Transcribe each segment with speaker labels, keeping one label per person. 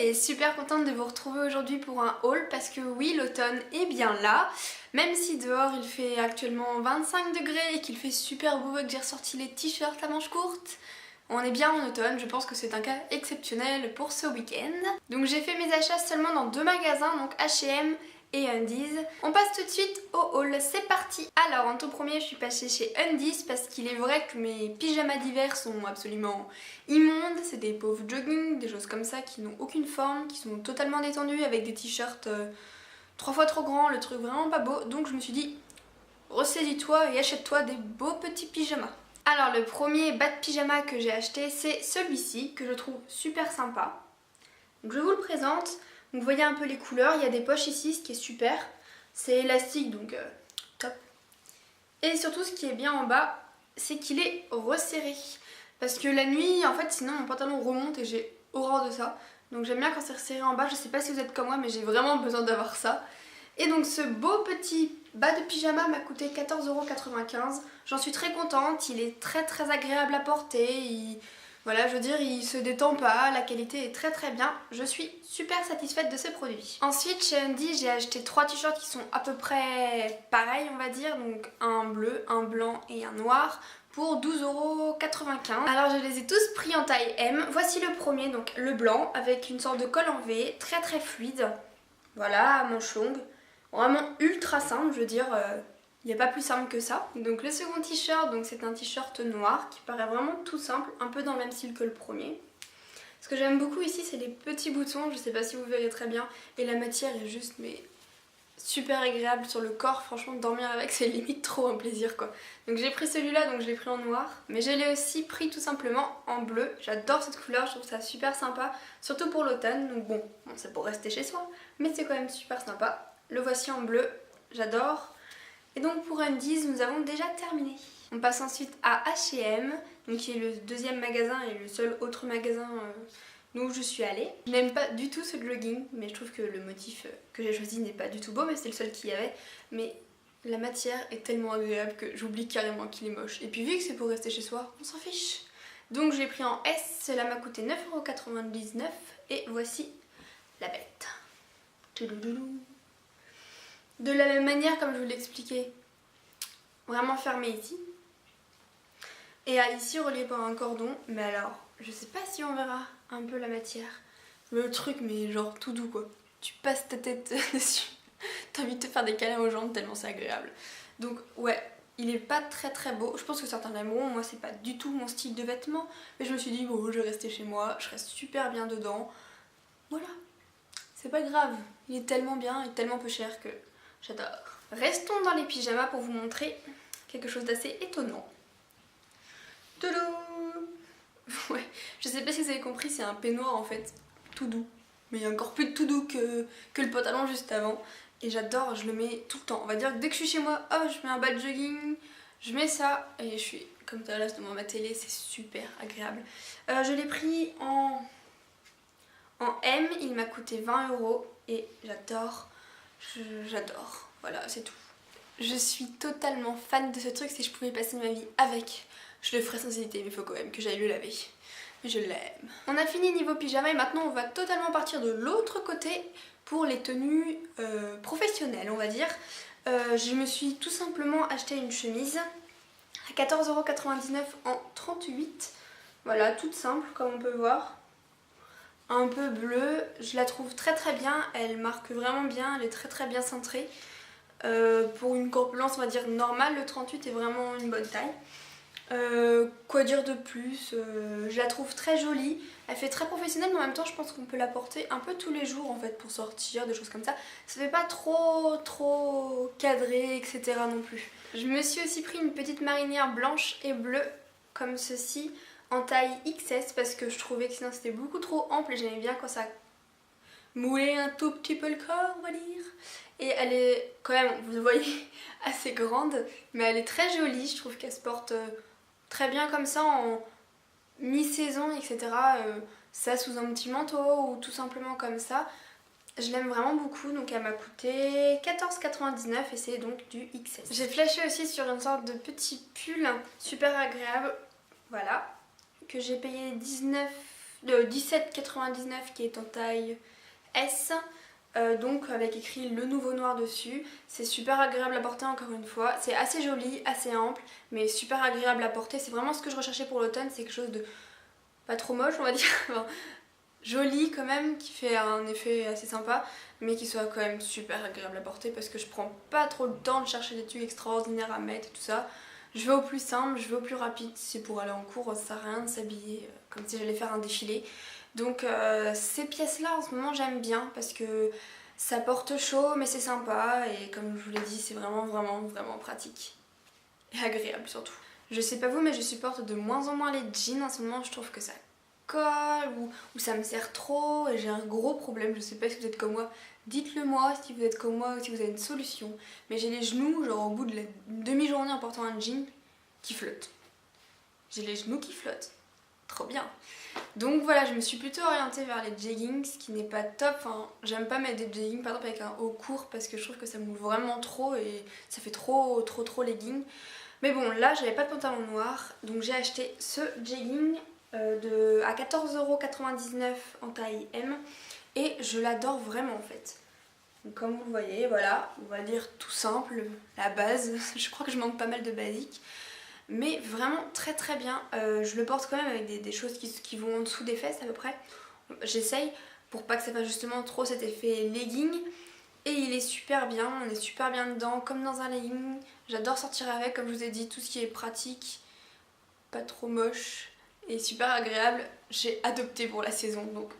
Speaker 1: et super contente de vous retrouver aujourd'hui pour un haul parce que oui, l'automne est bien là. Même si dehors il fait actuellement 25 degrés et qu'il fait super beau et que j'ai ressorti les t-shirts à manches courtes, on est bien en automne, je pense que c'est un cas exceptionnel pour ce week-end. Donc j'ai fait mes achats seulement dans deux magasins, donc H&M et Undies. On passe tout de suite au haul, c'est parti. Alors en tout premier je suis passée chez Undies parce qu'il est vrai que mes pyjamas d'hiver sont absolument immondes. C'est des pauvres jogging, des choses comme ça qui n'ont aucune forme, qui sont totalement détendus avec des t-shirts 3 fois trop grands, le truc vraiment pas beau. Donc je me suis dit, ressaisis-toi et achète-toi des beaux petits pyjamas. Alors le premier bas de pyjama que j'ai acheté c'est celui-ci que je trouve super sympa. Donc je vous le présente. Donc vous voyez un peu les couleurs, il y a des poches ici, ce qui est super. C'est élastique donc top. Et surtout ce qui est bien en bas, c'est qu'il est resserré. Parce que la nuit en fait sinon mon pantalon remonte et j'ai horreur de ça. Donc j'aime bien quand c'est resserré en bas, je sais pas si vous êtes comme moi mais j'ai vraiment besoin d'avoir ça. Et donc ce beau petit bas de pyjama m'a coûté 14,95 €. J'en suis très contente, il est très agréable à porter, voilà, je veux dire, il se détend pas, la qualité est très bien. Je suis super satisfaite de ce produit. Ensuite, chez Undies, j'ai acheté 3 t-shirts qui sont à peu près pareils, on va dire. Donc un bleu, un blanc et un noir pour 12,95 €. Alors je les ai tous pris en taille M. Voici le premier, donc le blanc, avec une sorte de col en V, très fluide. Voilà, à manches longues. Vraiment ultra simple, je veux dire, il n'y a pas plus simple que ça. Donc le second t-shirt, c'est un t-shirt noir qui paraît vraiment tout simple, un peu dans le même style que le premier. Ce que j'aime beaucoup ici, c'est les petits boutons, je sais pas si vous verrez très bien, et la matière est juste mais super agréable sur le corps, franchement dormir avec c'est limite trop un plaisir quoi. Donc j'ai pris celui-là, donc je l'ai pris en noir, mais je l'ai aussi pris tout simplement en bleu. J'adore cette couleur, je trouve ça super sympa, surtout pour l'automne, donc bon c'est pour rester chez soi, mais c'est quand même super sympa. Le voici en bleu, j'adore. Et donc pour Undies, nous avons déjà terminé. On passe ensuite à H&M, donc qui est le deuxième magasin et le seul autre magasin où je suis allée. Je n'aime pas du tout ce jogging, mais je trouve que le motif que j'ai choisi n'est pas du tout beau, mais c'est le seul qu'il y avait. Mais la matière est tellement agréable que j'oublie carrément qu'il est moche. Et puis vu que c'est pour rester chez soi, on s'en fiche. Donc je l'ai pris en S, cela m'a coûté 9,99 € et voici la bête. De la même manière, comme je vous l'expliquais, vraiment fermé ici. Et ici relié par un cordon, mais alors, je sais pas si on verra un peu la matière. Le truc, mais genre tout doux quoi. Tu passes ta tête dessus, t'as envie de te faire des câlins aux jambes tellement c'est agréable. Donc ouais, il est pas très beau. Je pense que certains l'aimeront, moi c'est pas du tout mon style de vêtements. Mais je me suis dit, bon, je vais rester chez moi, je reste super bien dedans. Voilà, c'est pas grave. Il est tellement bien et tellement peu cher que j'adore. Restons dans les pyjamas pour vous montrer quelque chose d'assez étonnant. Toulou! Ouais, je sais pas si vous avez compris, c'est un peignoir en fait, tout doux. Mais il y a encore plus de tout doux que le pantalon juste avant. Et j'adore, je le mets tout le temps. On va dire que dès que je suis chez moi, hop, je mets un bas de jogging, je mets ça et je suis comme ça là devant ma télé, c'est super agréable. Je l'ai pris en M, il m'a coûté 20 € et j'adore. J'adore, voilà c'est tout. Je suis totalement fan de ce truc, si je pouvais passer ma vie avec, je le ferais sans hésiter, mais il faut quand même que j'aille le laver. Mais je l'aime. On a fini niveau pyjama et maintenant on va totalement partir de l'autre côté pour les tenues professionnelles on va dire. Je me suis tout simplement acheté une chemise à 14,99 € en 38. Voilà, toute simple comme on peut voir. Un peu bleue, je la trouve très bien, elle marque vraiment bien, elle est très bien cintrée. Pour une corpulence on va dire normale, le 38 est vraiment une bonne taille. Quoi dire de plus, je la trouve très jolie, elle fait très professionnelle mais en même temps je pense qu'on peut la porter un peu tous les jours en fait pour sortir, des choses comme ça. Ça fait pas trop cadré etc non plus. Je me suis aussi pris une petite marinière blanche et bleue comme ceci en taille XS parce que je trouvais que sinon c'était beaucoup trop ample et j'aimais bien quand ça moulait un tout petit peu le corps on va dire. Et elle est quand même, vous le voyez, assez grande, mais elle est très jolie, je trouve qu'elle se porte très bien comme ça en mi-saison, etc. Ça sous un petit manteau ou tout simplement comme ça. Je l'aime vraiment beaucoup, donc elle m'a coûté 14,99 € et c'est donc du XS. J'ai flashé aussi sur une sorte de petit pull super agréable, voilà, que j'ai payé 19,99 le 17,99 qui est en taille S. Donc avec écrit le nouveau noir dessus. C'est super agréable à porter encore une fois. C'est assez joli, assez ample, mais super agréable à porter. C'est vraiment ce que je recherchais pour l'automne, c'est quelque chose de pas trop moche on va dire. Joli quand même, qui fait un effet assez sympa, mais qui soit quand même super agréable à porter parce que je prends pas trop le temps de chercher des trucs extraordinaires à mettre et tout ça. Je vais au plus simple, je vais au plus rapide. Si c'est pour aller en cours, ça sert à rien de s'habiller comme si j'allais faire un défilé. Donc ces pièces là en ce moment j'aime bien parce que ça porte chaud mais c'est sympa et comme je vous l'ai dit c'est vraiment pratique et agréable surtout. Je sais pas vous mais je supporte de moins en moins les jeans en ce moment, je trouve que ça colle ou ça me serre trop et j'ai un gros problème. Je sais pas si vous êtes comme moi, dites-le moi si vous êtes comme moi ou si vous avez une solution, mais j'ai les genoux genre au bout de la demi-journée en portant un jean qui flotte. J'ai les genoux qui flottent, trop bien. Donc voilà, je me suis plutôt orientée vers les jeggings, ce qui n'est pas top. Enfin, j'aime pas mettre des jeggings par exemple avec un haut court parce que je trouve que ça m'ouvre vraiment trop et ça fait trop legging. Mais bon, là j'avais pas de pantalon noir, donc j'ai acheté ce jegging à 14,99€ en taille M et je l'adore vraiment en fait. Donc, comme vous le voyez, voilà, on va dire tout simple, la base. Je crois que je manque pas mal de basiques. Mais vraiment très bien. Je le porte quand même avec des choses qui vont en dessous des fesses à peu près. J'essaye pour pas que ça fasse justement trop cet effet legging. Et il est super bien, on est super bien dedans, comme dans un legging. J'adore sortir avec, comme je vous ai dit, tout ce qui est pratique, pas trop moche et super agréable. J'ai adopté pour la saison, donc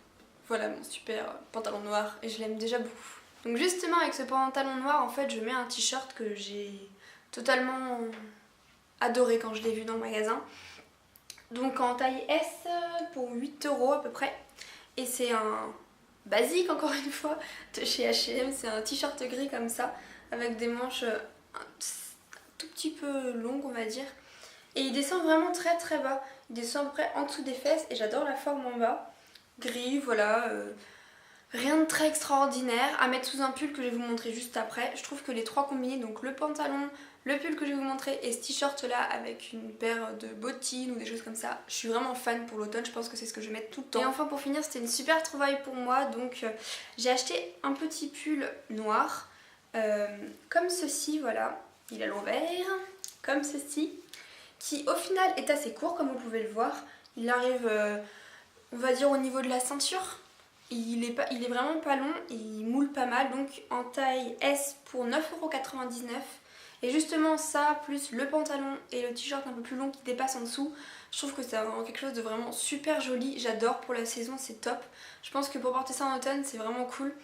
Speaker 1: voilà mon super pantalon noir et je l'aime déjà beaucoup. Donc justement avec ce pantalon noir, en fait, je mets un t-shirt que j'ai totalement adoré quand je l'ai vu dans le magasin. Donc en taille S pour 8€ à peu près. Et c'est un basique encore une fois de chez H&M. C'est un t-shirt gris comme ça avec des manches un tout petit peu longues on va dire. Et il descend vraiment très bas. Il descend à peu près en dessous des fesses et j'adore la forme en bas. Gris, voilà. Rien de très extraordinaire à mettre sous un pull que je vais vous montrer juste après. Je trouve que les trois combinés, donc le pantalon, le pull que je vais vous montrer et ce t-shirt là avec une paire de bottines ou des choses comme ça, je suis vraiment fan pour l'automne, je pense que c'est ce que je vais mettre tout le temps. Et enfin pour finir, c'était une super trouvaille pour moi, donc j'ai acheté un petit pull noir comme ceci, voilà, il est à l'envers, comme ceci, qui au final est assez court comme vous pouvez le voir. Il arrive, on va dire au niveau de la ceinture. Il est vraiment pas long, il moule pas mal, donc en taille S pour 9,99€. Et justement ça, plus le pantalon et le t-shirt un peu plus long qui dépasse en dessous, je trouve que c'est vraiment quelque chose de vraiment super joli. J'adore pour la saison, c'est top. Je pense que pour porter ça en automne, c'est vraiment cool.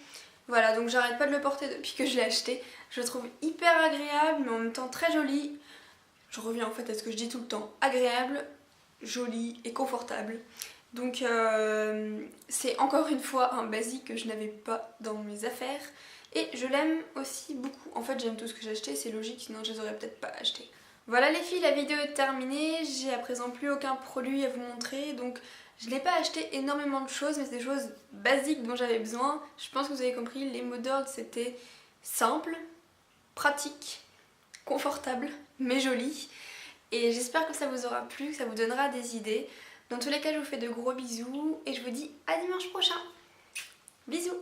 Speaker 1: Voilà, donc j'arrête pas de le porter depuis que je l'ai acheté. Je le trouve hyper agréable, mais en même temps très joli. Je reviens en fait à ce que je dis tout le temps. Agréable, joli et confortable. Donc c'est encore une fois un basique que je n'avais pas dans mes affaires et je l'aime aussi beaucoup. En fait j'aime tout ce que j'ai acheté, c'est logique sinon je les aurais peut-être pas achetés. Voilà les filles, la vidéo est terminée, j'ai à présent plus aucun produit à vous montrer donc je n'ai pas acheté énormément de choses mais c'est des choses basiques dont j'avais besoin. Je pense que vous avez compris, les mots d'ordre c'était simple, pratique, confortable mais joli et j'espère que ça vous aura plu, que ça vous donnera des idées. Dans tous les cas, je vous fais de gros bisous et je vous dis à dimanche prochain. Bisous!